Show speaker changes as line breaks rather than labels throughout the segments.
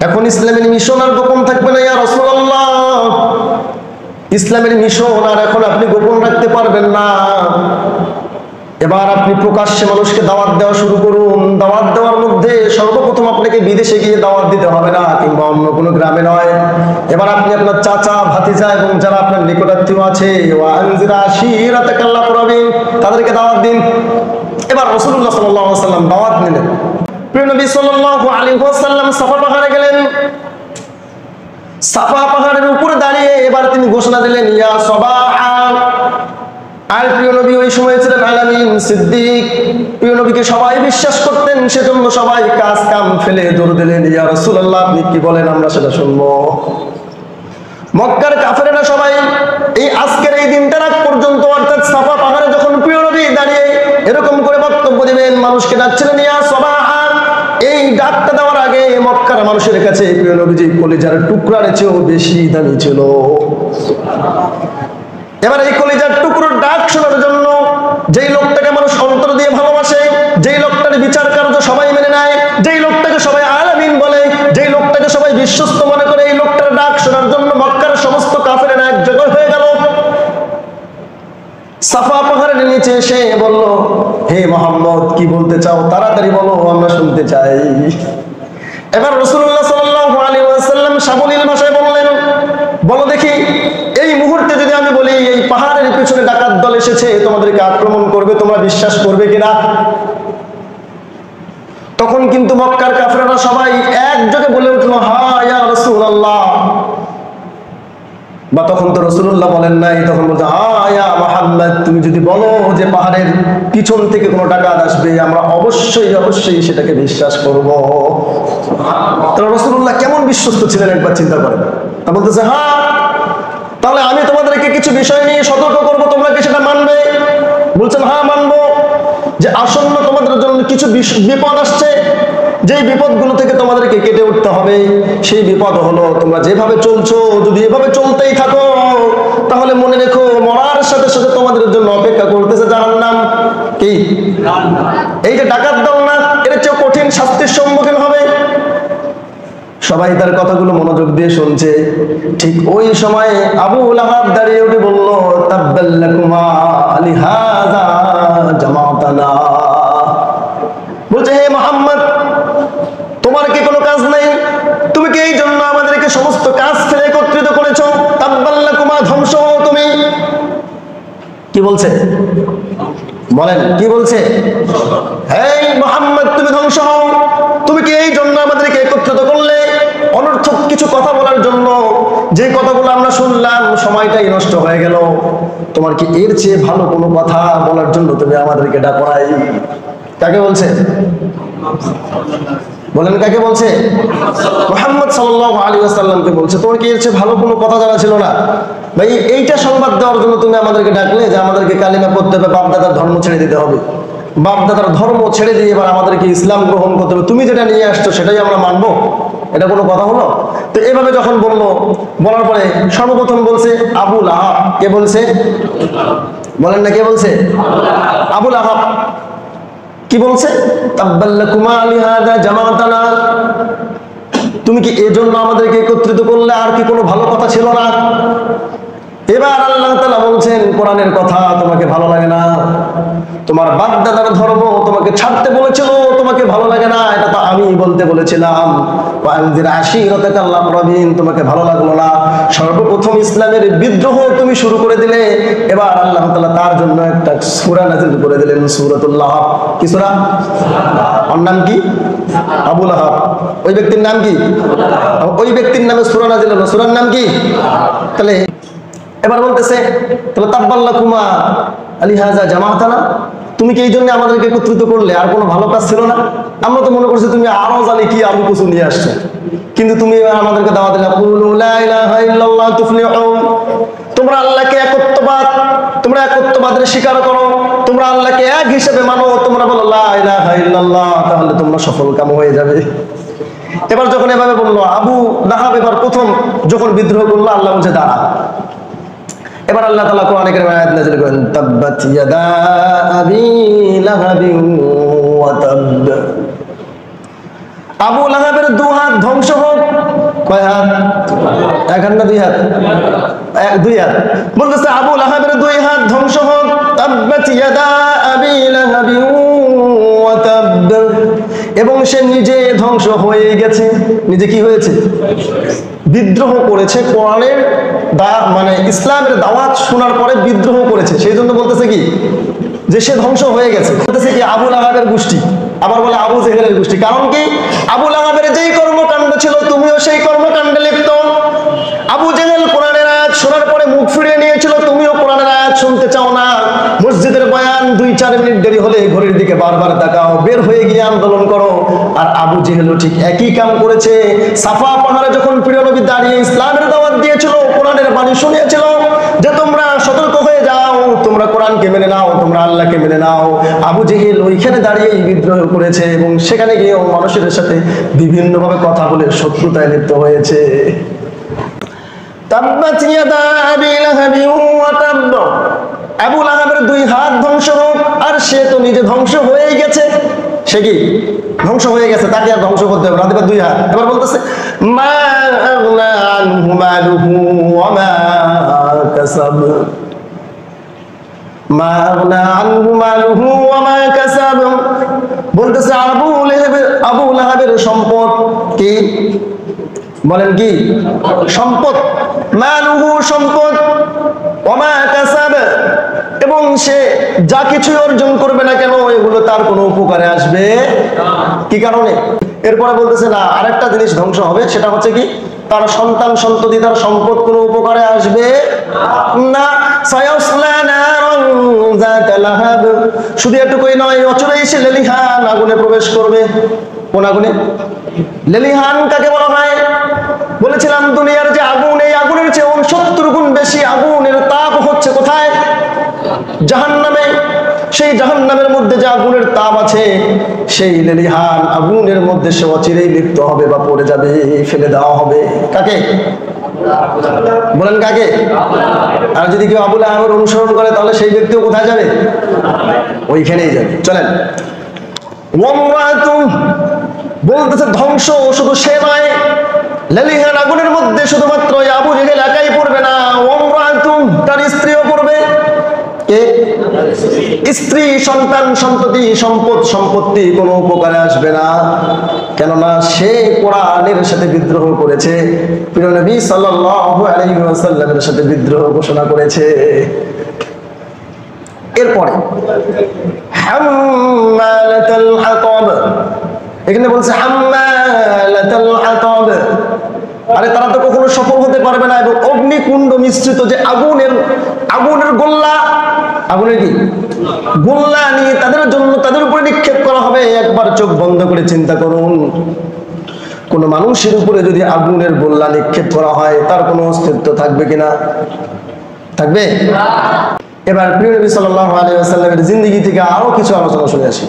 এখন ইসলামের মিশন আর গোপন থাকবে না ইয়া রাসূলুল্লাহ। ইসলামের মিশন আর এখন আপনি গোপন রাখতে পারবেন না। এবার আপনি প্রকাশ্যে মানুষকে দাওয়াত দেওয়া শুরু করুন। দাওয়াত দেওয়ার মধ্যে সর্বপ্রথম আপনাকে বিদেশে গিয়ে দাওয়াত দিতে হবে না, কিংবা অন্য কোনো গ্রামে নয়। এবার আপনি আপনার চাচা, ভাতিজা এবং যারা আপনার নিকটাত্মীয় আছে তাদেরকে দাওয়াত দিন। এবার রাসূলুল্লাহ সাল্লাল্লাহু আলাইহি ওয়াসাল্লাম দাওয়াত নিলেন। প্রিয় নবী সাল্লাল্লাহু আলাইহি ওয়াসাল্লাম সাফা পাহাড়ে গেলেন। সাফা পাহাড়ের উপরে দাঁড়িয়ে এবার তিনি ঘোষণা দিলেন, ইয়া সাবাহা। আর প্রিয় নবী ওই সময় ছিলেন আলামিন সিদ্দিক। প্রিয় নবীকে সবাই বিশ্বাস করতেন, সেজন্য সবাই কাজ কাম ফেলে দৌড় দিলেন, ইয়া রাসূলুল্লাহ আপনি কি বলেন আমরা সেটা শুনবো। মক্কার কাফেরেরা সবাই এই আজকের এই দিনটার আগ পর্যন্ত, অর্থাৎ সাফা পাহাড়ে যখন প্রিয় নবী দাঁড়িয়ে এরকম করে বক্তব্য দিবেন, মানুষকে ডাকছিলেন ইয়া সাবাহা, এই ডাকটা দেওয়ার আগে মক্কার মানুষের কাছে প্রিয় নবীজি কলিজার টুকরার চেয়েও বেশি দামি ছিল। এবার এই কলিজার টুকরোর ডাক শোনার জন্য যেই লোকটাকে মানুষ অন্তর দিয়ে ভালোবাসে, যেই লোকটার বিচার কার্য সবাই মেনে নেয়, যেই লোকটাকে সবাই আলামিন বলে, যেই লোকটাকে সবাই বিশ্বস্ত মনে করে, এই লোকটার ডাক শোনার জন্য মক্কার সমস্ত কাফেরেরা এক জায়গায় হয়ে গেল। সাফা পাহাড়ের নিচে এসে বলল, হে মুহাম্মদ কি বলতে চাও, তাড়াতাড়ি বলো, আমরা শুনতে চাই। এবার রাসূলুল্লাহ সাল্লাল্লাহু আলাইহি ওয়াসাল্লাম সাবলীল ভাষায় বললেন, বলো দেখি এই মুহূর্তে যদি আমি বলি এই পাহাড়ের পিছনে ডাকাত দল এসেছে তোমাদেরকে আক্রমণ করবে, তোমরা বিশ্বাস করবে কিনা? তখন কিন্তু মক্কার কাফেররা সবাই একযোগে বলে উঠলো, হ্যাঁ ইয়া রাসূলুল্লাহ। বা তখন তো রাসূলুল্লাহ বলেন নাই, তখন বলছে, হ্যাঁ ইয়া মুহাম্মদ, তুমি যদি বলো যে পাহাড়ের পিছন থেকে কোনো ডাকাত আসবে, আমরা অবশ্যই অবশ্যই সেটাকে বিশ্বাস করব। তাহলে রাসূলুল্লাহ কেমন বিশ্বস্ত ছিলেন একবার চিন্তা করেন। তা বলতেছে, হ্যাঁ তাহলে আমি তোমাদেরকে কিছু বিষয় নিয়ে সতর্ক করব, তোমরা কি সেটা মানবে? বলছেন, হ্যাঁ মানবো। যে আসন্ন তোমাদের জন্য কিছু বিপদ আসছে, যেই বিপদগুলো থেকে তোমাদেরকে কেটে উঠতে হবে, সেই বিপদ হলো তোমরা যেভাবে চলছো, যদি এভাবে চলতেই থাকো তাহলে মনে রেখো মরার সাথে সাথে তোমাদের জন্য অপেক্ষা করতেছে জাহান্নাম। কি এই যে ডাকাত দল না, এর চেয়ে কঠিন শাস্তির সম্মুখীন হবে। সবাই তার কথাগুলো মনোযোগ দিয়ে শুনছে। ঠিক ওই সময় আবু লাহাব দাঁড়িয়ে উঠে বলল, তাব্বাল্লাকুমা লিহাযা জামাতানা। বলছে, হে মুহাম্মদ তোমার কি কোনো কাজ নাই? তুমি কি এই জন্য আমাদেরকে সমস্ত কাজ ফেলে একত্রিত করেছো? তাব্বাল্লাকুমা, ধ্বংস হও তুমি। কি বলছে বলেন, কি বলছে? হে মুহাম্মদ তুমি ধ্বংস হও। তুমি কি এই জন্য আমাদেরকে একত্রিত করলে অনর্থক কিছু কথা বলার জন্য? যে কথাগুলো আমরা শুনলাম সময়টাই নষ্ট হয়ে গেল। তোমার কি এর চেয়ে ভালো কোনো কথা বলার জন্য তুমি আমাদেরকে ডাকো নাই? কাকে বলছে বলেন, কাকে বলছে? মুহাম্মদ সাল্লাল্লাহু আলাইহি ওয়াসাল্লামকে বলছে, তোমার কি এর চেয়ে ভালো কোনো কথা জানা ছিল না? ভাই এইটা সংবাদ দেওয়ার জন্য তুমি আমাদেরকে ডাকলে যে আমাদেরকে কালিমা পড়তে হবে, বাপদাদার ধর্ম ছেড়ে দিতে হবে, বাপদাদার ধর্ম ছেড়ে দিয়ে এবার আমাদেরকে ইসলাম গ্রহণ করতে হবে, তুমি যেটা নিয়ে আসছো সেটাই আমরা মানবো? এটা কোনো কথা হলো? তো এভাবে যখন বললো, বলার পরে সর্বপ্রথম বলছে আবু লাহাব। কে বলছে বলেন না, কে বলছে? আবু লাহাব। কি বলছে? তাব্বাল্লাকুমা লিহাযা জামাতানা, তুমি কি এজন্য আমাদেরকে একত্রিত করলে? আর কি কোনো ভালো কথা ছিল না? এবার আল্লাহ তাআলা বলছেন কোরআনের কথা তোমাকে ভালো লাগে না, তোমার বাপদাদার ধর্ম তোমাকে ছাড়তে বলেছিল, তোমাকে ভালো লাগে না, এটা তো আমি বলতে বলেছিলাম। ওয়ানজির আশীরাতাকাল আকরাবিন, তোমাকে ভালো লাগলো না, সর্বপ্রথম ইসলামের বিদ্রোহ তুমি শুরু করে দিলে। এবার আল্লাহ তাআলা তার জন্য একটা সূরা নাযিল করে দিলেন, সূরাতুল লাহাব। কি সূরা? ওর নাম কি? আবু লাহাব। ওই ব্যক্তির নাম কি? ওই ব্যক্তির নামে সূরা নাযিল হলো, সূরার নাম কি? তাহলে এবার বলতেছে, তাহলে তাব্বাল্লাকুমা লিহাযা জামাতানা, তুমি কি এই জন্য আমাদেরকে একত্রিত করলে? আর কোনো ভালো কাজ ছিল না? আমরা তো মনে করছি তুমি আরো জানি কি আরো কিছু নিয়ে আসছো, কিন্তু তুমি আমাদেরকে দাওয়াত দিলা, কুলু লা ইলাহা ইল্লাল্লাহ তুফলিহুন, তোমরা আল্লাহকে একত্ববাদ, তোমরা একত্ববাদের স্বীকার করো, তোমরা আল্লাহকে এক হিসেবে মানো, তোমরা বলো লা ইলাহা ইল্লাল্লাহ, তাহলে তোমরা সফল কাম হয়ে যাবে। এবার যখন এভাবে বললো আবু লাহাব, এবার প্রথম যখন বিদ্রোহ করলো, আল্লাহ বলছে দাঁড়া। এবার আল্লাহ তাআলা কোরআনে কারীমে আয়াত নাযিল করেন, তাব্বাত ইয়াদা আবি লাহাবিন ওয়া তাব। আবু লাহাবের 2 হাত ধ্বংস হোক। কয় হাত? এক হাত না 2 হাত? 2 হাত। বলতেছে আবু লাহাবের 2 হাত ধ্বংস হোক। তাব্বাত ইয়াদা আবি লাহাবি ওয়া তাব। এবং সে নিজে ধ্বংস হয়ে গেছে। নিজে কি হয়েছে? বিদ্রোহ করেছে। কোরআনের মানে ইসলামের দাওয়াত শোনার পরে বিদ্রোহ করেছে, সেই জন্য বলতেছে কি যে সে ধ্বংস হয়ে গেছে। বলতেছে কি আবু লাহাবের গোষ্ঠী, আবার বলে আবু জেহেলের গোষ্ঠী। কারণ কি? আবু লাহাবের যেই কর্মকাণ্ড ছিল তুমিও সেই কর্মকাণ্ডে লিপ্ত। আবু জেহেল কোরআনের আয়াত শোনার পরে মুখ ফিরিয়ে নিয়েছিল, তুমিও কোরআনের আয়াত শুনতে চাও না। মসজিদের বয়ান 2-4 মিনিট দেরি হলে ঘড়ির দিকে বারবার তাকাও, বের হয়ে গিয়ে আন্দোলন করো। আর আবু জেহেলও ঠিক একই কাম করেছে। সাফা পাহাড়ে যখন প্রিয় নবী দাঁড়িয়ে ইসলামের দাওয়াত দিয়েছিল, কোরআনের বাণী শুনিয়েছিল যে তোমরা সতর্ক হয়ে যাও, তোমরা কোরআনকে মেনে নাও, তোমরা আল্লাহকে মেনে নাও, আবু জেহেল ওইখানে দাঁড়িয়ে বিদ্রোহ করেছে এবং সেখানে গিয়েও মানুষের সাথে বিভিন্নভাবে কথা বলে শত্রুতায় লিপ্ত হয়েছে। তাব্বাত ইয়াদা আবি লাহাবি ওয়া তাব। আবু লাহাবের 2 হাত ধ্বংস হোক। আর সে তো নিজে ধ্বংস হয়ে গেছে। সে কি ধ্বংস হয়ে গেছে, তাকে আর ধ্বংস করতে হবে না। এবার 2 হাত। এবার বলতেছে মা আগনা আনহু মালুহু ওয়া মা কাসাব। মা আগনা আনহু মালুহু ওয়া মা কাসাব। বলতেছে আবু লাহাবের সম্পদ কি? বলেন কি? সম্পদ। মালুহু সম্পদ, ওয়া মা কাসাব, এবং সে যা কিছু অর্জন করবে না কেন এগুলো তার কোনো উপকারে আসবে কি কারণে? এরপরে বলতেছে না, আরেকটা জিনিস ধ্বংস হবে, সেটা হচ্ছে কি তার সন্তান সন্ততি, তার সম্পদ কোনো উপকারে আসবে না। সায়াসলা নারান যাতা লাহাব। শুধু এটুকুই নয়, অচিরেই সে লেলিহান আগুনে প্রবেশ করবে। কোন আগুনে? লেলিহান কাকে বলা হয়? বলেছিলাম দুনিয়ার যে আগুন, এই আগুনের চেয়ে 70 গুণ বেশি আগুনের তাপ হচ্ছে কোথায়? জাহান্নামে। সেই জাহান্নামের মধ্যে যে আগুনের তাপ আছে, সেই লেলিহান আগুনের মধ্যে সে অচিরেই লিপ্ত হবে বা পড়ে যাবে, ফেলে দেওয়া হবে। কাকে বলেন? কাকে? আর যদি কেউ আবু লাহাবের অনুসরণ করে তাহলে সেই ব্যক্তিও কোথায় যাবে? ওইখানেই যাবে। চলেন। বলতেছে ধ্বংস শুধু সে নয়, লেলিহান আগুনের মধ্যে শুধুমাত্র আবু জেহেল একাই পড়বে না, তার স্ত্রীও পড়বে। কে? স্ত্রী, সন্তান সন্ততি, সম্পদ সম্পত্তি কোনো উপকারে আসবে না, কেননা সে কোরআনের সাথে বিদ্রোহ করেছে, প্রিয় নবী সাল্লাল্লাহু আলাইহি ওয়াসাল্লামের সাথে বিদ্রোহ ঘোষণা করেছে। এরপরে হাম্মালাতুল হাতাব, এখানে বলছে হাম্মালাতুল হাতাব। আরে তারা তো কখনো সফল হতে পারবে না। এবং অগ্নিকুণ্ড মিশ্রিত যে আগুনের গোল্লা, আগুনের কি গোল্লা নিয়ে তাদের উপরে নিক্ষেপ করা হবে। একবার চোখ বন্ধ করে চিন্তা করুন, কোন মানুষের উপরে যদি আগুনের গোল্লা নিক্ষেপ করা হয় তার কোনো অস্তিত্ব থাকবে কিনা? থাকবে? এবার প্রিয় নবী সাল্লাল্লাহু আলাইহি ওয়াসাল্লামের জিন্দেগি থেকে আরো কিছু আলোচনা শুনে আসি।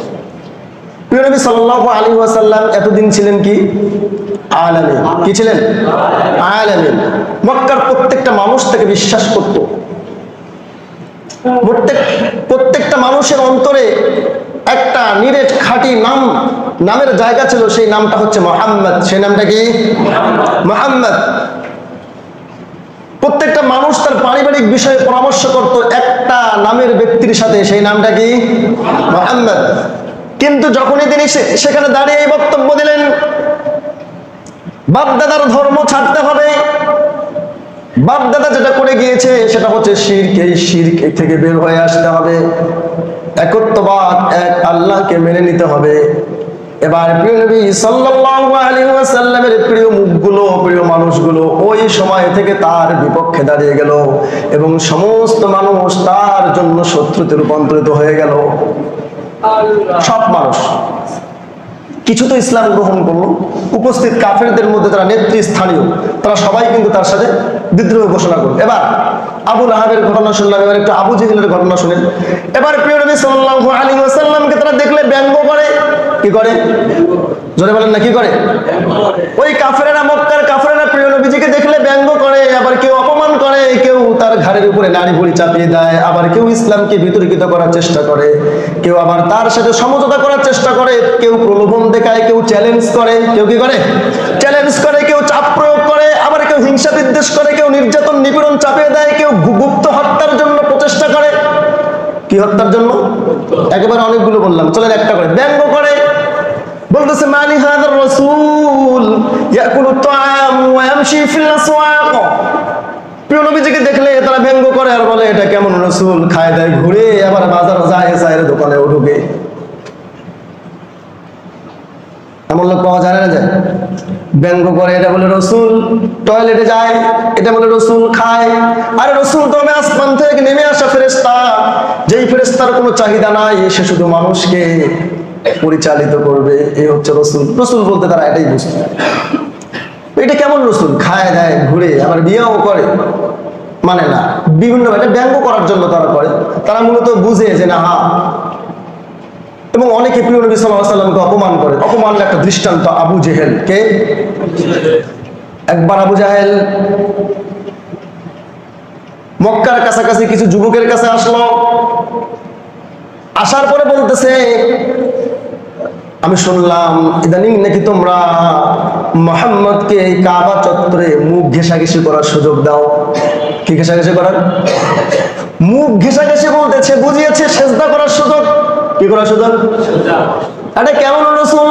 প্রিয় নবী সাল্লাল্লাহু আলাইহি ওয়াসাল্লাম এতদিন ছিলেন কি? আলামিন। কি ছিলেন? আলামিন। মক্কার প্রত্যেকটা মানুষ তাকে বিশ্বাস করত। প্রত্যেকটা মানুষের অন্তরে একটা নিরেট খাঁটি নামের জায়গা ছিল, সেই নামটা হচ্ছে মুহাম্মদ। সেই নামটা কি? মুহাম্মদ। প্রত্যেকটা মানুষ তার পারিবারিক বিষয়ে পরামর্শ করত একটা নামের ব্যক্তির সাথে, সেই নামটা কি? মুহাম্মদ। কিন্তু যখনই তিনি সেখানে দাঁড়িয়ে এই বক্তব্য দিলেন, বাপদাদার ধর্ম ছাড়তে হবে, বাপদাদা যেটা করে গিয়েছে সেটা হচ্ছে শিরক, এই শিরক থেকে বের হয়ে আসতে হবে, একত্ববাদ, এক আল্লাহকে মেনে নিতে হবে। এবার প্রিয় নবী সাল্লাল্লাহু আলাইহি ওয়াসাল্লামের প্রিয় মুখগুলো, প্রিয় মানুষগুলো ওই সময় থেকে তার বিপক্ষে দাঁড়িয়ে গেল এবং সমস্ত মানুষ তার জন্য শত্রুতে রূপান্তরিত হয়ে গেল। সব মানুষ। কিছু তো ইসলাম গ্রহণ করলো, উপস্থিত কাফেরদের মধ্যে যারা নেতৃস্থানীয় তারা সবাই কিন্তু তার সাথে বিদ্রোহ ঘোষণা করলো। এবার আবু লাহাবের ঘটনা শুনলাম, এবার একটু আবু জেহেলের ঘটনা শুনেন। এবার প্রিয় নবী সাল্লাল্লাহু আলাইহি ওয়াসাল্লামকে তারা দেখলে ব্যঙ্গ করে। কি করে? জোরে বলেন না, কি করে? ওই কাফেরেরা, মক্কার কাফেরেরা প্রিয় নবীজিকে দেখলে ব্যঙ্গ করে, আবার কেউ অপমান করে, কেউ তার ঘাড়ের উপরে নাড়ি ভুড়ি চাপিয়ে দেয়, আবার কেউ ইসলামকে বিতর্কিত করার চেষ্টা করে, কেউ আবার তার সাথে সমঝোতা করার চেষ্টা করে, কেউ প্রলোভন দেখায়, কেউ চ্যালেঞ্জ করে, কেউ কি করে চ্যালেঞ্জ করে, কেউ চাপ প্রয়োগ করে, আবার কেউ হিংসা বিদ্বেষ করে, কেউ নির্যাতন নিপীড়ন চাপিয়ে দেয়, কেউ গুপ্ত হত্যার জন্য প্রচেষ্টা করে। কি হত্যার জন্য? একেবারে অনেকগুলো বললাম, চলেন একটা করে। ব্যঙ্গ করে, বলতেছে মানি হাদার রাসূল ইয়াকুলু তাআম ওয়া ইয়ামশি ফিল আসওয়াক। প্রিয় নবীজিকে দেখলে তারা ব্যঙ্গ করে আর বলে এটা কেমন রাসূল, খায় দায় ঘুরে আবার বাজারে যায়, সাইরে দোকানে ঢুকে। এমন লোক পাওয়া যায় না? যায় ব্যঙ্গ করে, এটা বলে রাসূল টয়লেটে যায়, এটা বলে রাসূল খায়। আরে রাসূল তো আসমান থেকে নেমে আসা ফেরেশতা, যেই ফেরেশতার কোনো চাহিদা নাই, সে শুধু মানুষকে পরিচালিত করবে, এই হচ্ছে রাসূল। রাসূল বলতে তারা এটাই বুঝতো। এটা কেমন রাসূল, খায় দেয় ঘুরে আবার বিয়েও করে, মানে না, বিভিন্ন এটা ব্যঙ্গ করার জন্য তারা করে। তারা মূলত বুঝে যে না, হ্যাঁ। এবং অনেকে প্রিয় নবী সাল্লাল্লাহু আলাইহি ওয়াসাল্লামকে অপমান করে। অপমানের একটা দৃষ্টান্ত আবু জেহেল। কে? একবার আবু জাহেল মক্কার কাছাকাছি কিছু যুবকের কাছে আসলো। আসার পরে বলতেছে, আমি শুনলাম ইদানিং নাকি তোমরা মুহাম্মদকে কাবা চত্বরে মুখ ঘেঁষাঘেঁষি করার সুযোগ দাও। কি ঘেঁষাঘেঁষি করার? মুখ ঘেঁষাঘেঁষি বলতেছে, বুঝিয়েছে সেজদা করার সুযোগ। কি করার সুযোগ? আরে কেমন রাসূল?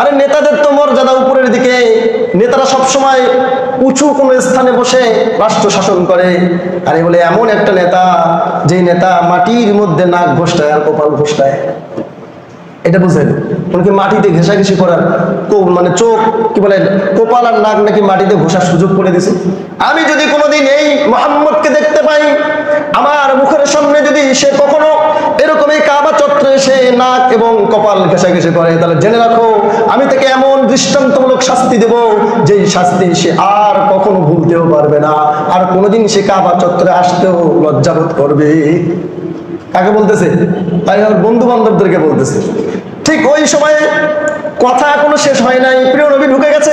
আরে নেতাদের তো মর্যাদা উপরের দিকে, নেতারা সবসময় উঁচু কোন স্থানে বসে রাষ্ট্র শাসন করে। আরে বলে এমন একটা নেতা, যেই নেতা মাটির মধ্যে নাক ঘষটায় আর কপাল ঘষটায়। এটা বুঝেন? উনকি মাটিতে ঘেঁষাঘেঁষি করার মানে চোখ কি বলে কপাল আর নাক নাকি মাটিতে ঘষার সুযোগ করে দিছে। আমি যদি কোনোদিন এই মুহাম্মদকে দেখতে পাই, আমার মুখের সামনে যদি সে কখনো এরকম এই কাবা চত্বরে এসে নাক এবং কপাল ঘেঁষাঘেঁষি করে, তাহলে জেনে রাখো আমি তাকে এমন দৃষ্টান্তমূলক শাস্তি দেব, যেই শাস্তি সে আর কখনো ভুলতেও পারবে না, আর কোনোদিন সে কাবা চত্বরে আসতেও লজ্জাবোধ করবে। কাকে বলতেছে? তাই আমার বন্ধু বান্ধবদেরকে বলতেছে। ঠিক ওই সময়ে কথা এখনো শেষ হয় নাই, প্রিয় নবী ঢুকে গেছে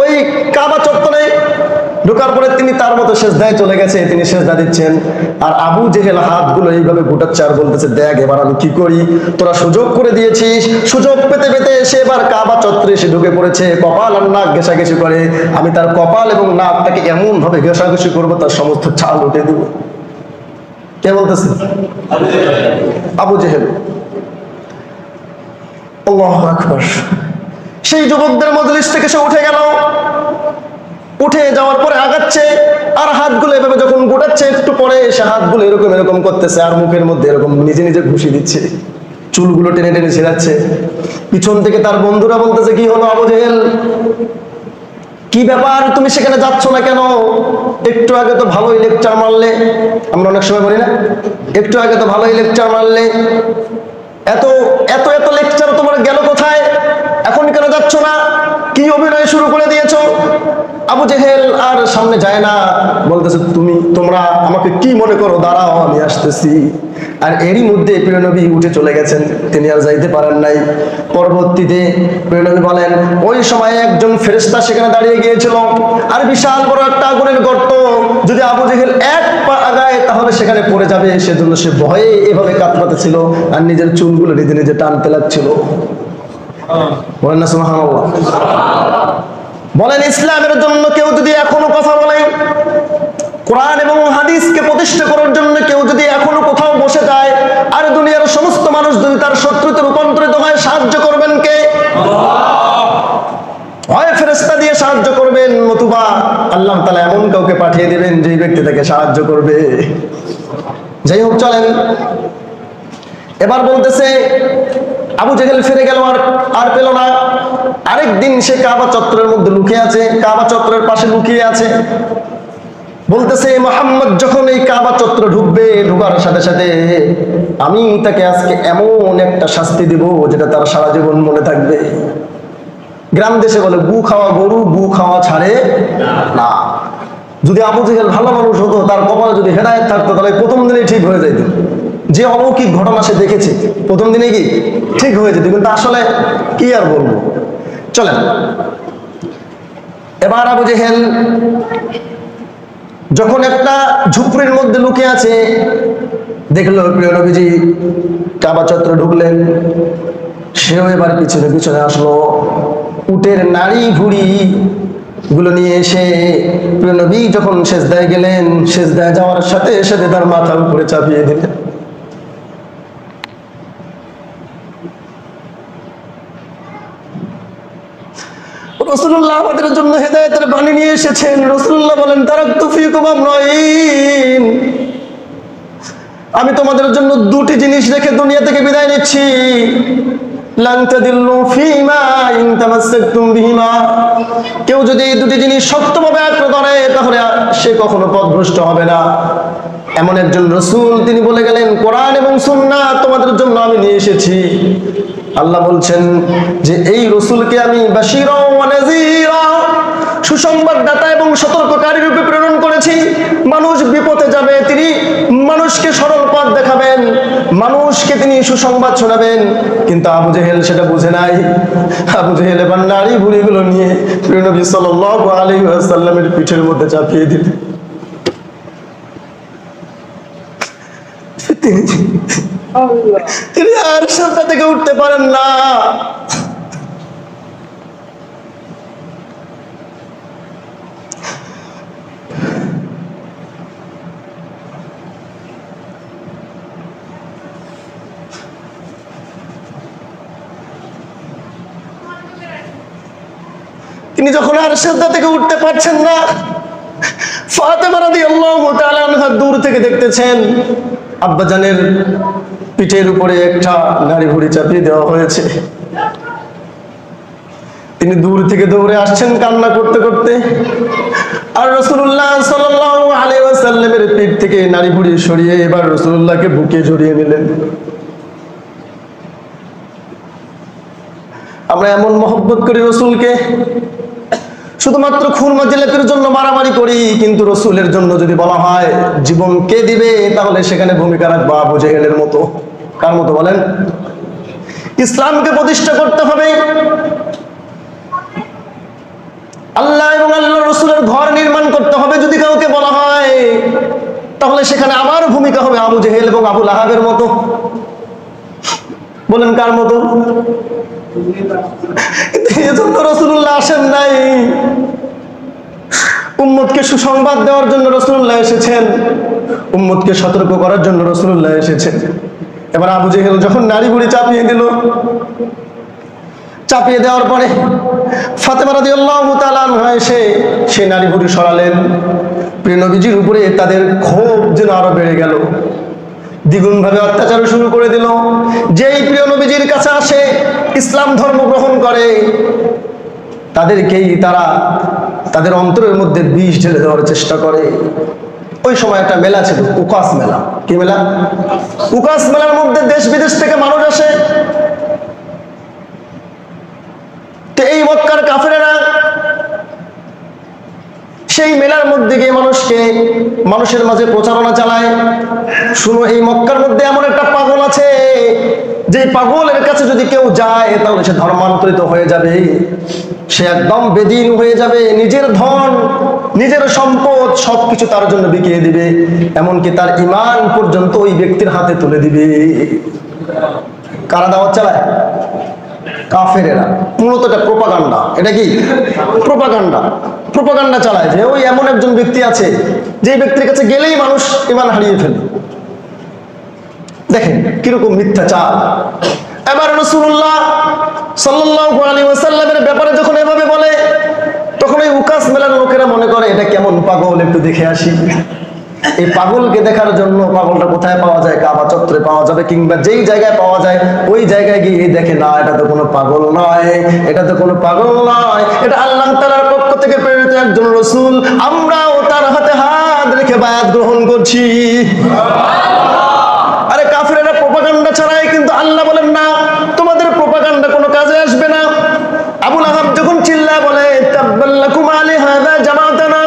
ওই কাবা চত্বরে। ঢোকার পরে তিনি তার মতো সেজদায় চলে গেছে, তিনি সেজদা দিচ্ছেন। আর আবু জেহেল হাতগুলো এইভাবে গোটাচ্ছে আর বলতেছে, দেখ এবার আমি কি করি, তোরা সুযোগ করে দিয়েছিস। সুযোগ পেতে পেতে সে এবার কাবা চত্বরে এসে ঢুকে পড়েছে, কপাল আর নাক ঘেঁষাঘেঁষি করে। আমি তার কপাল এবং নাকটাকে এমন ভাবে ঘেঁষাঘেঁষি করবো, তার সমস্ত চাল উঠে দেবো। কে বলতেছে? আবু জেহেল। আল্লাহু আকবার। সেই যুবকদের মজলিস থেকে সে উঠে গেল। উঠে যাওয়ার পরে আগাচ্ছে, আর হাতগুলো এভাবে যখন গোটাচ্ছে, একটু পরে সে হাতগুলো এরকম এরকম করতেছে, আর মুখের মধ্যে এরকম নিজে নিজে ঘুষি দিচ্ছে, চুলগুলো টেনে টেনে ছেড়াচ্ছে। পিছন থেকে তার বন্ধুরা বলতেছে, কি হলো আবু জেহেল, কি ব্যাপার, তুমি সেখানে যাচ্ছ না কেন? একটু আগে তো ভালোই লেকচার মারলে। আমরা অনেক সময় বলি না, একটু আগে তো ভালোই লেকচার মারলে, এত এত এত লেকচার তোমার গেল কোথায়? এখন কেন যাচ্ছ না? কি অভিনয় শুরু করে দিয়েছো? আবু জেহেল আর সামনে যায় না, বলতেছে, তোমরা আমাকে কি মনে করো, দাঁড়াও আমি আসতেছি। আর এরই মধ্যে প্রিয় নবী উঠে চলে গেছেন, তিনি আর যাইতে পারেন নাই। পরবর্তীতে প্রিয় নবী বলেন, ওই সময় একজন ফেরেশতা সেখানে দাঁড়িয়ে গিয়েছিল, আর বিশাল বড় একটা আগুনের গর্ত, যদি আবু জেহেল এক পা আগায় তাহলে সেখানে পড়ে যাবে, সেজন্য সে ভয়ে এভাবে কাতরাতেছিল আর নিজের চুলগুলো নিজে নিজে টানতে লাগছিল। বলেন না সুবহানাল্লাহ। বলেন, ইসলামের জন্য কেউ যদি এখনো কথা বলে, কোরআন এবং হাদিসকে প্রতিষ্ঠা করার জন্য কেউ যদি এখনো কোথাও বসে যায়, আর দুনিয়ার সমস্ত মানুষ যদি তার শত্রুতে রূপান্তরিত হয়, সাহায্য করবেন কে? হয় ফেরেশতা দিয়ে সাহায্য করবেন, নতুবা আল্লাহ তাআলা এমন কাউকে পাঠিয়ে দিবেন যে ব্যক্তি তাকে সাহায্য করবে। যাই হোক, চলেন এবার বলতেছে, আবু জেহেল ফিরে গেল, আর পেল না। আরেকদিন সে কাবা চত্বরের মধ্যে লুকিয়ে আছে, কাবা চত্বরের পাশে লুকিয়ে আছে। বলতেছে, মুহাম্মদ যখন এই কাবা চত্বরে ঢুকবে, ঢোকার সাথে সাথে আমি তাকে আজকে এমন একটা শাস্তি দিব যেটা তার সারা জীবন মনে থাকবে। গ্রাম দেশে বলে, গু খাওয়া গরু গু খাওয়া ছাড়ে না। যদি আবু জেহেল ভালো মানুষ হতো, তার কপালে যদি হেদায়েত থাকতো, তাহলে প্রথম দিনেই ঠিক হয়ে যেত। যে অলৌকিক ঘটনা সে দেখেছে, প্রথম দিনে কি ঠিক হয়ে যেত। কিন্তু আসলে কি আর বলবো, চলেন। এবার আবু জেহেল যখন একটা ঝুপড়ির মধ্যে লুকিয়ে আছে, দেখলো প্রিয় নবীজি কাবা চত্বরে ঢুকলেন, সেও এবার পিছনে পিছনে আসলো। উটের নাড়ি ভুড়ি গুলো নিয়ে এসে প্রিয় নবী যখন সেজদায় গেলেন, সেজদায় যাওয়ার সাথে সাথে তার মাথার উপরে চাপিয়ে দিলেন। রাসূলুল্লাহ আমাদের জন্য হেদায়েতের বাণী নিয়ে এসেছেন। রাসূলুল্লাহ বলেন, তারাকতু ফীকুম আমরাইন, আমি তোমাদের জন্য দুটি জিনিস রেখে দুনিয়া থেকে বিদায় নিচ্ছি। লান তাদিল্লু ফীমা ইন তামাসসাকতুম বিহিমা, কেউ যদি এই দুটি জিনিস শক্তভাবে আঁকড়ে ধরে তাহলে সে কখনো পথভ্রষ্ট হবে না। এমন একজন রাসূল তিনি বলে গেলেন, কোরআন এবং সুন্নাহ তোমাদের জন্য আমি নিয়ে এসেছি। আল্লাহ বলছেন যে এই রাসূলকে আমি বাশীরা ওয়া নাযীরা, সুসংবাদদাতা এবং সতর্ককারী রূপে প্রেরণ করেছি। মানুষ বিপথে যাবে, তিনি মানুষকে সরল পথ দেখাবেন, মানুষকে তিনি সুসংবাদ শোনাবেন। কিন্তু আবু জেহেল সেটা বুঝে নাই। আবু জেহেল এবার নারী ভুড়িগুলো নিয়ে প্রিয় নবী সাল্লাল্লাহু আলাইহি ওয়াসাল্লামের পিঠের মধ্যে চাপিয়ে দিলেন। তিনি আর সাথে থেকে উঠতে পারেন না। তিনি যখন আর সাথে থেকে উঠতে পারছেন না, ফাতেমা রাদিয়াল্লাহু তাআলা আনহা দূর থেকে দেখতেছেন আব্বাজানের পিঠের উপরে একটা নারী ভুড়ি চাপিয়ে দেওয়া হয়েছে। তিনি দূর থেকে দৌড়ে আসছেন কান্না করতে করতে, আর রাসূলুল্লাহ সাল্লাল্লাহু আলাইহি ওয়াসাল্লামের পিঠ থেকে নারী ভুড়ি সরিয়ে এবার রাসূলুল্লাহকে বুকে জড়িয়ে নিলেন। আমরা এমন মহব্বত করি রাসূলকে, শুধুমাত্র খুরমা জিলাপির জন্য মারামারি করি, কিন্তু রাসূলের জন্য যদি বলা হয় জীবন কে দিবে, তাহলে সেখানে ভূমিকা রাখবো আবু জেহেলের মতো। কার মতো বলেন? ইসলামকে প্রতিষ্ঠা করতে হবে, আল্লাহ এবং আল্লাহর রাসূলের ঘর নির্মাণ করতে হবে। যদি কাউকে বলা হয় তাহলে সেখানে আমার ভূমিকা হবে আবু জেহেল এবং আবু লাহাবের মতো। বলেন কার মতো? এজন্য রাসূলুল্লাহ আসেন নাই। উম্মতকে সুসংবাদ দেওয়ার জন্য রাসূলুল্লাহ এসেছেন, উম্মতকে সতর্ক করার জন্য রাসূলুল্লাহ এসেছেন। এবার আবু জেহেল যখন নারী ভুড়ি চাপিয়ে দিল, চাপিয়ে দেওয়ার পরে ফাতেমা রাদিয়াল্লাহু তাআলা আনহা এসে সেই নারী ভুড়ি সরালেন। প্রিয় নবীজির উপরে তাদের ক্ষোভ যেন আরো বেড়ে গেল, দ্বিগুণ ভাবে অত্যাচার শুরু করে দিল। যেই প্রিয় নবীজির কাছে আসে, ইসলাম ধর্ম গ্রহণ করে, তাদেরকেই তারা তাদের অন্তরের মধ্যে বিষ ঢেলে দেওয়ার চেষ্টা করে। ওই সময় একটা মেলা ছিল, উকাস মেলা। কি মেলা? উকাস মেলার মধ্যে দেশ বিদেশ থেকে মানুষ আসে। তো এই মক্কার কাফেরেরা সেই মেলার মধ্যে গিয়ে মানুষের মাঝে প্রচারণা চালায়, শুনো এই মক্কার মধ্যে এমন একটা পাগল আছে, যে পাগলের কাছে যদি কেউ যায় তাহলে সে ধর্মান্তরিত হয়ে যাবে, সে একদম বেদিন হয়ে যাবে, নিজের ধন নিজের সম্পদ সবকিছু তার জন্য বিকিয়ে দিবে, এমনকি তার ঈমান পর্যন্ত ওই ব্যক্তির হাতে তুলে দিবে। কারা দাওয়াত চালায়? কাফেরেরা। মূলত এটা প্রোপাগান্ডা। এটা কি প্রোপাগান্ডা? প্রোপাগান্ডা চালায় যে ওই এমন একজন ব্যক্তি আছে, যে ব্যক্তির কাছে গেলেই মানুষ ঈমান হারিয়ে ফেলে। দেখেন কিরকম মিথ্যাচার। এবার রাসূলুল্লাহ সাল্লাল্লাহু আলাইহি ওয়াসাল্লামের ব্যাপারে যখন এভাবে বলে, তখন এই উকাস মেলার লোকেরা মনে করে এটা কেমন পাগল, একটু দেখে আসি। এই পাগলকে দেখার জন্য পাগলটা কোথায় পাওয়া যায়? কাবা চত্বরে পাওয়া যাবে, কিংবা যেই জায়গায় পাওয়া যায় ওই জায়গায় গিয়ে দেখে না, এটা তো কোনো পাগল নয়, এটা তো কোনো পাগল নয়, এটা আল্লাহ তাআলার পক্ষ থেকে প্রেরিত একজন রাসূল। আমরাও তার হাতে হাত রেখে বায়াত গ্রহণ করছি। আরে কাফেরেরা প্রোপাগান্ডা ছড়ায়, কিন্তু আল্লাহ বলেন না, তোমাদের প্রোপাগান্ডা কোনো কাজে আসবে না। আবু লাহাব যখন চিল্লায় বলে, তাব্বাল্লাকুম আলি হাযা জামাতানা,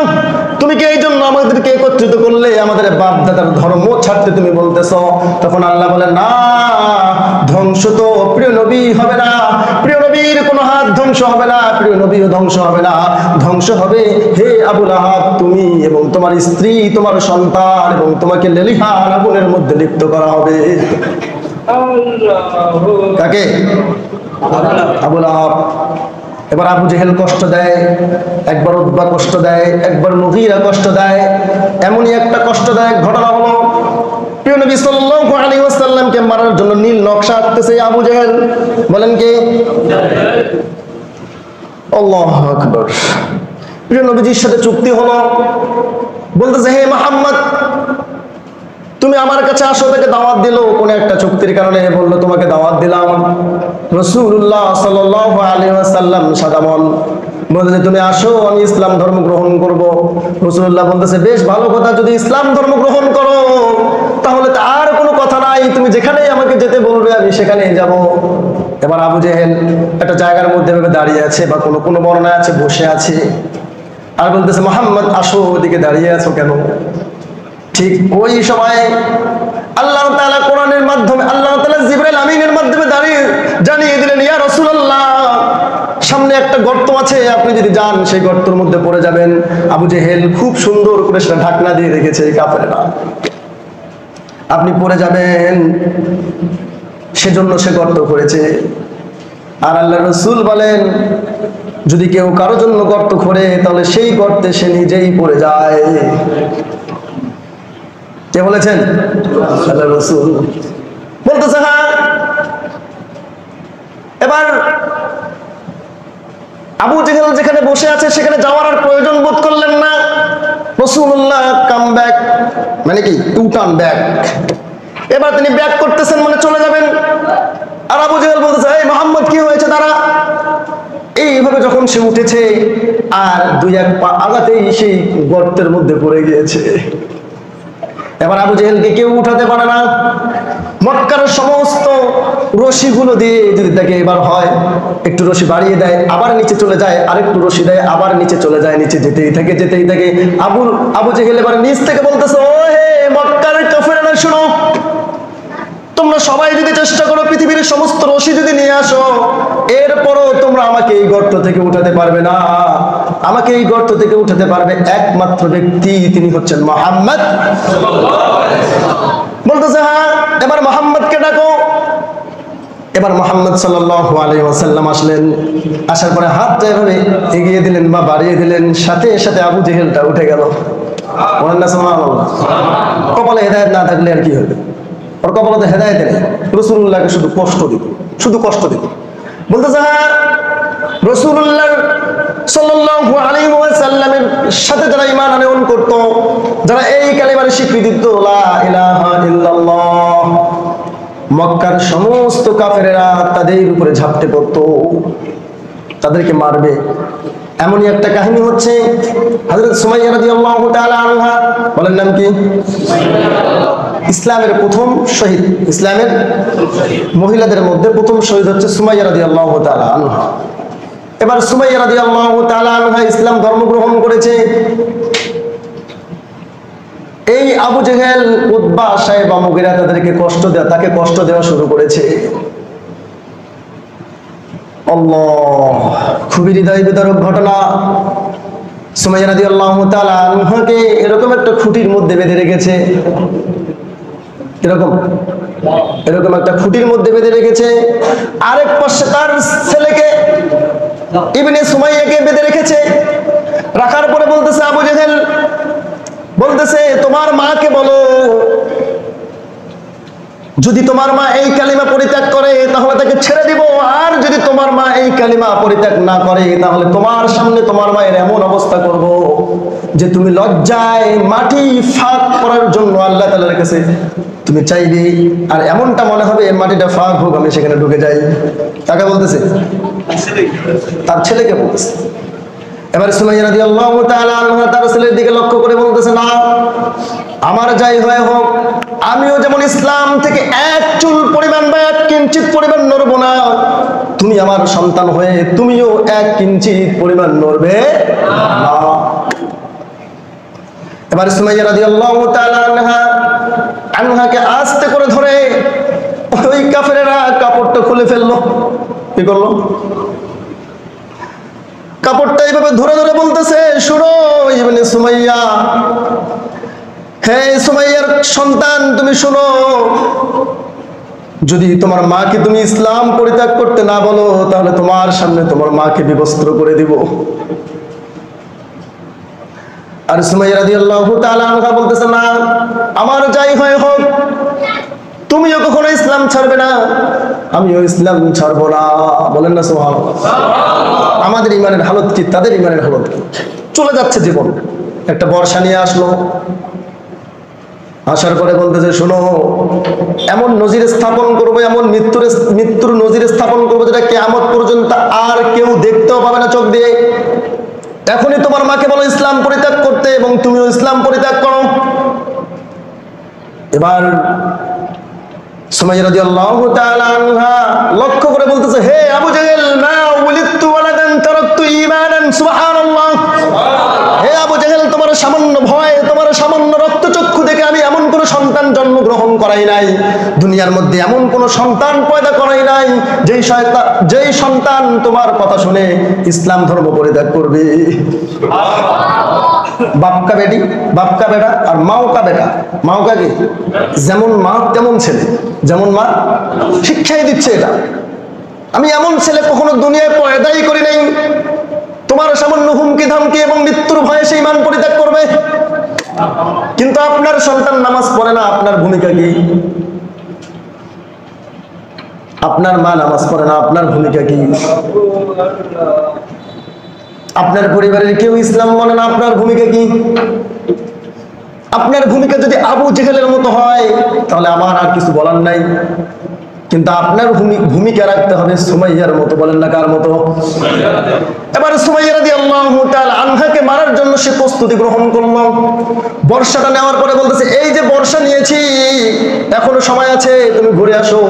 তুমি কি এই জন্য আমাদেরকে একত্রিত করলে, আমাদের বাপ দাদার ধর্ম ছাড়তে তুমি বলতেছো? তখন আল্লাহ বলে, না, ধ্বংস তো প্রিয় নবী হবে না, প্রিয় নবীর কোনো হাত ধ্বংস হবে না, প্রিয় নবীও ধ্বংস হবে না। ধ্বংস হবে হে আবু লাহাব তুমি এবং তোমার স্ত্রী, তোমার সন্তান, এবং তোমাকে লেলিহান আগুনের মধ্যে লিপ্ত করা হবে। কাকে? আবু লাহাব। এবার আবু জেহেল কষ্ট দেয়, একবার উতবা কষ্ট দেয়, একবার মুগীরা কষ্ট দেয়। এমনই একটা কষ্টদায়ক ঘটনা হলো, প্রিয় নবী সাল্লাল্লাহু আলাইহি ওয়াসাল্লামকে মারার জন্য নীল নকশা আঁকতেছে আবু জেহেল। বলেন কে? আল্লাহু আকবার। প্রিয় নবীজির সাথে চুক্তি হলো, বলতেছে হে মুহাম্মদ তুমি আমার কাছে আসো, থেকে দাওয়াত দিল কোন একটা চুক্তির কারণে, বললো তোমাকে দাওয়াত দিলাম। রাসূলুল্লাহ সাল্লাল্লাহু আলাইহি ওয়াসাল্লাম সাদামন বলতেছে তুমি আসো, আমি ইসলাম ধর্ম গ্রহণ করব। রাসূলুল্লাহ বলতেছে বেশ ভালো কথা, যদি ইসলাম ধর্ম গ্রহণ করো তাহলে তো আর কোনো কথা নাই, তুমি যেখানেই আমাকে যেতে বলবে আমি সেখানেই যাব। এবার আবু জেহেল একটা জায়গার মধ্যে দাঁড়িয়ে আছে, বা কোনো কোনো বর্ণনায় আছে বসে আছে, আর বলতেছে মুহাম্মদ আসো, ওদিকে দাঁড়িয়ে আছো কেন? ঠিক ওই সময় আল্লাহ তাআলা কোরআনের মাধ্যমে, আল্লাহ তাআলা জিবরাইল আমিনের মাধ্যমে জানিয়ে দিলেন ইয়া রাসূলুল্লাহ সামনে একটা গর্ত আছে, আপনি যদি যান সেই গর্তের মধ্যে পড়ে যাবেন। আবু জেহেল খুব সুন্দর করে সেটা ঢাকনা দিয়ে রেখেছে, কাফেররা আপনি পড়ে যাবেন সেজন্য সে গর্ত করেছে। আর আল্লাহ রাসূল বলেন যদি কেউ কারোর জন্য গর্ত করে তাহলে সেই গর্তে সে নিজেই পড়ে যায়। কে বলেছেন? আল্লাহ রাসূল বলতেছে হ্যাঁ। এবার আবু জেহেল যেখানে বসে আছে সেখানে যাওয়ার আর প্রয়োজন বোধ করলেন না। রাসূলুল্লাহ কাম ব্যাক, মানে কি টু টার্ন ব্যাক। এবার তিনি ব্যাক করতেছেন, মানে চলে যাবেন। আর আবু জেহেল বলতেছে এই মুহাম্মদ কি হয়েছে দাঁড়া। এইভাবে যখন সে উঠেছে আর দুই এক পা আগাতেই সেই গর্তের মধ্যে পড়ে গিয়েছে। এবার আবু জেহেলকে কেউ উঠাতে পারে না। মক্কার সমস্ত রশিগুলো দিয়ে যদি দেখে এবার হয় একটু রশি বাড়িয়ে দেয়, আবার নিচে চলে যায়, আরেকটু রশি দেয়, আবার নিচে চলে যায়, নিচে যেতেই থাকে যেতেই থাকে। আবু জেহেল এবার নিচ থেকে বলতেছে ও হে মক্কার কাফেররা শুনো, তোমরা সবাই যদি চেষ্টা করো পৃথিবীর সমস্ত রশি যদি নিয়ে আসো, এরপরও তোমরা আমাকে এই গর্ত থেকে উঠাতে পারবে না। আমাকে এই গর্ত থেকে উঠাতে পারবে একমাত্র ব্যক্তি, তিনি হচ্ছেন মুহাম্মদ। বলতেছে হ্যাঁ, এবার মুহাম্মদকে ডাকো। এবার মুহাম্মদ সাল্লাল্লাহু আলাইহি ওয়াসাল্লাম আসলেন। আসার পরে হাতটা এভাবে এগিয়ে দিলেন বা বাড়িয়ে দিলেন, সাথে সাথে আবু জেহেলটা উঠে গেল। সুবহানাল্লাহ। কপালে হেদায়েত না থাকলে আর কি হবে? ওর কপালে তো হেদায়েত নেই। রাসূলুল্লাহকে শুধু কষ্ট দিত, শুধু কষ্ট দিত। বলতেছে হ্যাঁ, রাসূলুল্লাহ সাল্লাল্লাহু আলাইহি ওয়াসাল্লামের সাথে যারা ঈমান আনয়ন করত, যারা এই কালিমার স্বীকৃতি দিত লা ইলাহা ইল্লাল্লাহ, মক্কার সমস্ত কাফেরেরা তাদের উপরে ঝাঁপটে পড়তো, তাদেরকে মারবে। এমনই একটা কাহিনী হচ্ছে হযরত সুমাইয়া রাদিয়াল্লাহু তাআলা আনহা, বলেন নাম কি? ইসলামের প্রথম শহীদ, ইসলামের মহিলাদের মধ্যে প্রথম শহীদ হচ্ছে সুমাইয়া রাদিয়াল্লাহু তাআলা আনহা। এবার সুমাইয়া রাদিয়াল্লাহু তাআলা আনহা ইসলাম ধর্ম গ্রহণ করেছে। এই Abu Jahl, Utba, Shaiba, Mughira তাদেরকে কষ্ট দেওয়া, তাকে কষ্ট দেওয়া শুরু করেছে। আল্লাহ, খুবই হৃদয় বিদারক ঘটনা। সুমাইয়া রাদিয়াল্লাহু তাআলা আনহাকে এরকম একটা খুঁটির মধ্যে বেঁধে রেখেছে। এরকম একটা খুঁটির মধ্যে বেঁধে রেখেছে। আরেক পাশে তার ছেলেকে ইবনে সুমাইয়াকে বেঁধে রেখেছে। রাখার পরে বলতেছে আবু জেহেল বলতেছে তোমার মাকে বলো, যদি তোমার মা এই কালিমা পরিত্যাগ করে তাহলে তাকে ছেড়ে দিব, আর যদি তোমার মা এই কালিমা পরিত্যাগ না করে তাহলে তোমার সামনে তোমার মায়ের এমন অবস্থা করব যে তুমি লজ্জায় মাটি ফাঁক করার জন্য আল্লাহ তাআলার কাছে তুমি চাইবে, আর এমনটা মনে হবে মাটিটা ফাঁক হোক, আমি সেখানে ঢুকে যাই। তাকে বলতেছে, তার ছেলেকে বলতেছে। এবার সুমাইয়া রাদিয়াল্লাহু তাআলা আনহা তার ছেলের দিকে লক্ষ্য করে বলতেছে না, আমার যাই হয় হোক, আমিও যেমন ইসলাম থেকে এক চুল পরিমাণ বা এক কিঞ্চিত পরিমাণ নড়ব না, তুমি আমার সন্তান হয়ে তুমিও এক কিঞ্চিত পরিমাণ নড়বে না। এবার সুমাইয়া রাদিয়াল্লাহু তাআলা আনহাকে আস্তে করে ধরে ওই কাফেরেরা কাপড়টা খুলে ফেললো। কি করলো? কাপড়টা এইভাবে ধরে ধরে বলতেছে, শোনো ইবনে সুমাইয়া, হে সুমাইয়ার সন্তান, তুমি শোনো, যদি তোমার মাকে তুমি ইসলাম পরিত্যাগ করতে না বলো, তাহলে তোমার সামনে তোমার মাকে বিবস্ত্র করে দিব। আর সুমাইয়া রাদিয়াল্লাহু তাআলা আনহা বলতেছে, না, আমার যাই হয় হোক, তুমিও কখনো ইসলাম ছাড়বে না, আমিও ইসলাম ছাড়বো না। বলেন না সুবহানাল্লাহ। আমাদের ইমানের হালত কি, তাদের ইমানের হালত কি? চলে যাচ্ছে জীবন। একটা বর্ষা নিয়ে আসলো, আসার পরে বলতেছে, শোনো, এমন নজির স্থাপন করবো, এমন মৃত্যুর নজির স্থাপন করবো, যেটা কিয়ামত পর্যন্ত আর কেউ দেখতেও পাবে না চোখ দিয়ে। এখনই তোমার মাকে বলো ইসলাম পরিত্যাগ করতে, এবং তুমিও ইসলাম পরিত্যাগ করো। এবার সুমাইয়া রাদিয়াল্লাহু তাআলা আনহা লক্ষ্য করে বলতেছে, হে আবু জাহেল, মা উলিদতু ওয়ালাদান তারাকতু ঈমানান, সুবহানাল্লাহ। হে আবু জাহেল, তোমার সামান্য ভয়, তোমার সামান্য রক্তচক্ষু থেকে আমি এমন কোন সন্তান জন্মগ্রহণ করাই নাই, দুনিয়ার মধ্যে এমন কোন সন্তান পয়দা করাই নাই যেই সন্তান তোমার কথা শুনে ইসলাম ধর্ম পরিত্যাগ করবে। বাপকা বেটি, বাপকা বেটা, আর মাওকা বেটা। মাওকা কি? যেমন মা তেমন ছেলে, যেমন মা। শিক্ষাই দিচ্ছে এটা। আমি এমন ছেলে কখনো দুনিয়ায় পয়দাই করি নাই, তোমার সামান্য হুমকি ধামকি এবং মৃত্যুর ভয়ে সেই ঈমান পরিত্যাগ করবে। কিন্তু আপনার সন্তান নামাজ পড়ে না, আপনার ভূমিকা কি? আপনার মা নামাজ পড়ে না, আপনার ভূমিকা কি? আপনার পরিবারের কেউ ইসলাম মানে না, আপনার ভূমিকা কি? আপনার ভূমিকা যদি আবু জেহেলের মতো হয়, তাহলে আমার আর কিছু বলার নাই। কিন্তু আপনার ভূমিকা রাখতে হবে সুমাইয়ার মতো। বলেন না কার মতো? এবার সুমাইয়া রাদিয়াল্লাহু তাআলা আনহাকে মারার জন্য সে প্রস্তুতি গ্রহণ করলো। বর্ষাটা নেওয়ার পরে বলতেছে, এই যে বর্ষা নিয়েছি, এখনো সময় আছে, তুমি ঘুরে আসো,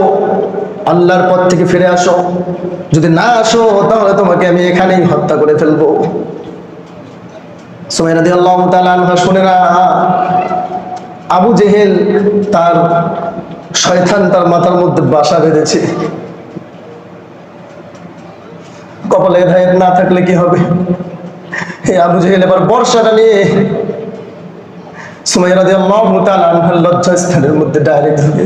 আল্লাহর পথ থেকে ফিরে আসো। যদি না আসো, তাহলে তোমাকে আমি এখানেই হত্যা করে ফেলবো। সুমাইয়া রাদিয়াল্লাহু তাআলা আনহা শুনে না, আবু জেহেল তার শয়তান তার মাথার মধ্যে বাসা বেঁধেছে। কপালে হেদায়েত না থাকলে কি হবে? হে আবু জেহেল এবার বর্ষাটা নিয়ে সুমাইয়া রাদিয়াল্লাহু তাআলা আনহার লজ্জাস্থানের মধ্যে ডাইরেক্ট ঢুকে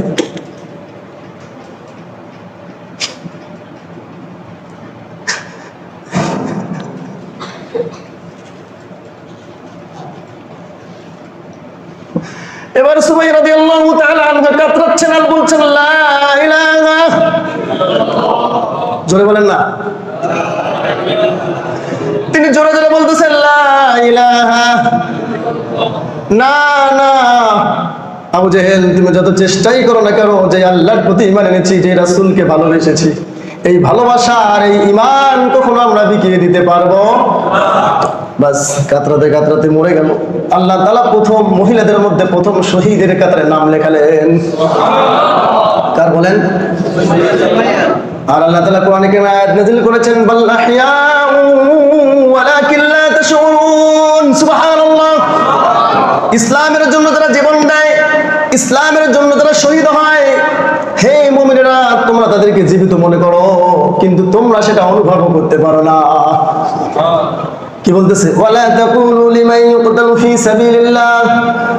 এবার সুমাইয়া রাদিয়াল্লাহু তাআলা আনহা কাতরাচ্ছেন আর বলছেন, লা ইলাহা, জোরে বলেন না। তিনি জোরে জোরে বলতেছেন, লা ইলাহা, না না। আবু জেহেল, তুমি যত চেষ্টাই করো না কেন, যে আল্লাহর প্রতি ঈমান এনেছি, যে রাসূলকে ভালোবেসেছি, এই ভালোবাসা আর এই ঈমান কখনো আমরা বিকিয়ে দিতে পারবো না। বাস কাতরাতে কাতরাতে মরে গেল। আল্লাহ তাআলা প্রথম মহিলাদের মধ্যে প্রথম শহীদের কাতারে নাম লেখালেন। কার বলেন? আর আল্লাহ তাআলা কোরআনে কারীমে আয়াত নাযিল করেছেন, বাল আহইয়াউ ওয়ালাকিন লা তাশউরুন। সুবহানাল্লাহ। ইসলামের জন্য যারা জীবন দেয়, ইসলামের জন্য যারা শহীদ হয়, হে মুমিনেরা, তোমরা তাদেরকে জীবিত মনে করো, কিন্তু তোমরা সেটা অনুভব করতে পারো না। কি বলতেছে? ওয়ালা তাকুলু লিমান ইউকতালু ফি সাবিলিল্লাহ।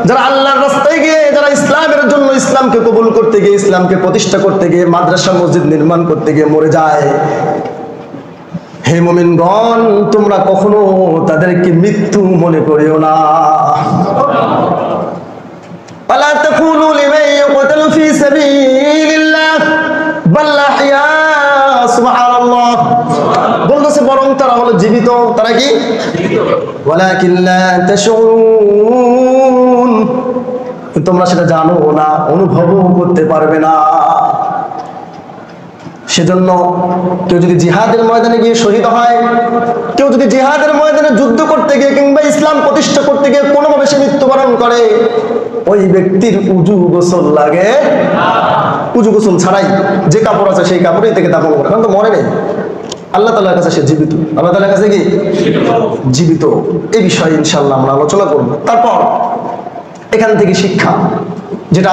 যারা আল্লাহর রাস্তায় গিয়ে, যারা ইসলামের জন্য, ইসলামকে কবুল করতে গিয়ে, ইসলামকে প্রতিষ্ঠা করতে গিয়ে, মাদ্রাসা মসজিদ নির্মাণ করতে গিয়ে মরে যায়, হে মুমিনগণ, তোমরা কখনো তাদেরকে মৃত্যু মনে করিও না। ওয়ালা তাকুলু লিমান ইউকতালু ফি সাবিলিল্লাহ বাল আহইয়া। সুবহানাল্লাহ। বলতেছে বরং তারা হলো জীবিত। তারা কি? ওয়ালাকিন লা তাশউরুন। তোমরা সেটা জানো না, অনুভবও করতে পারবে না। সেজন্য কেউ যদি জিহাদের ময়দানে গিয়ে শহীদ হয়, কেউ যদি জিহাদের ময়দানে যুদ্ধ করতে গিয়ে কিংবা ইসলাম প্রতিষ্ঠা করতে গিয়ে কোনোভাবে সে মৃত্যুবরণ করে, ওই ব্যক্তির উজু গোসল লাগে না। উজু গোসল ছাড়াই যে কাপড় আছে সেই কাপড়েই থেকে দাফন করে, কারণ তো মরে নেই। আল্লাহ তাআলার কাছে সে জীবিত। আল্লাহ তাআলার কাছে কি জীবিত। এই বিষয়ে ইনশাআল্লাহ আমরা আলোচনা করব। তারপর এখান থেকে শিক্ষা, যেটা